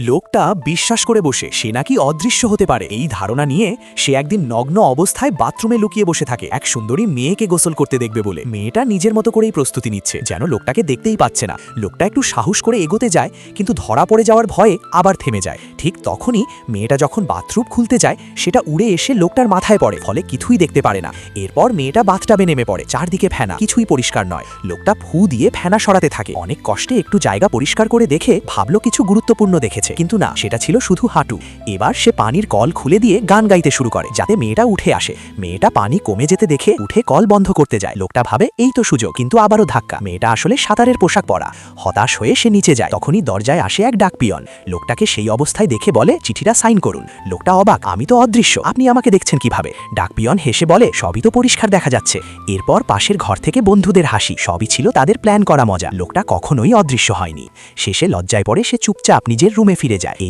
লোকটা বিশ্বাস করে বসে সে নাকি অদৃশ্য হতে পারে। এই ধারণা নিয়ে সে একদিন নগ্ন অবস্থায় বাথরুমে লুকিয়ে বসে থাকে এক সুন্দরী মেয়েকে গোসল করতে দেখবে বলে। মেয়েটা নিজের মতো করেই প্রস্তুতি নিচ্ছে, যেন লোকটাকে দেখতেই পাচ্ছে না। লোকটা একটু সাহস করে এগোতে যায়, কিন্তু ধরা পড়ে যাওয়ার ভয়ে আবার থেমে যায়। ঠিক তখনই মেয়েটা যখন বাথরুম খুলতে যায়, সেটা উড়ে এসে লোকটার মাথায় পড়ে, ফলে কিছুই দেখতে পারে না। এরপর মেয়েটা বাথটাবে নেমে পড়ে, চারদিকে ফেনা, কিছুই পরিষ্কার নয়। লোকটা ফু দিয়ে ফেনা সরাতে থাকে। অনেক কষ্টে একটু জায়গা পরিষ্কার করে দেখে ভাবলো কিছু গুরুত্বপূর্ণ দেখেছে, কিন্তু না, সেটা ছিল শুধু হাঁটু। এবার সে পানির কল খুলে দিয়ে গান গাইতে শুরু করে, যাতে মেয়েটা উঠে আসে। মেয়েটা পানি কমে যেতে দেখে উঠে কল বন্ধ করতে যায়। লোকটা ভাবে এই তো সুযোগ, কিন্তু আবারও ধাক্কা। মেয়েটা আসলে সাঁতারের পোশাক পরা। হতাশ হয়ে সে নিচে যায়। তখনই দরজায় আসে এক ডাক পিয়ন। লোকটাকে সেই অবস্থায় দেখে বলে, চিঠিটা সাইন করুন। লোকটা অবাক, আমি তো অদৃশ্য, আপনি আমাকে দেখছেন কিভাবে? ডাক পিয়ন হেসে বলে, সবই তো পরিষ্কার দেখা যাচ্ছে। এরপর পাশের ঘর থেকে বন্ধুদের হাসি, সবই ছিল তাদের প্ল্যান করা মজা। লোকটা কখনোই অদৃশ্য হয়নি। শেষে লজ্জায় পড়ে সে চুপচাপ নিজের রুমে ফিরে যায়। এই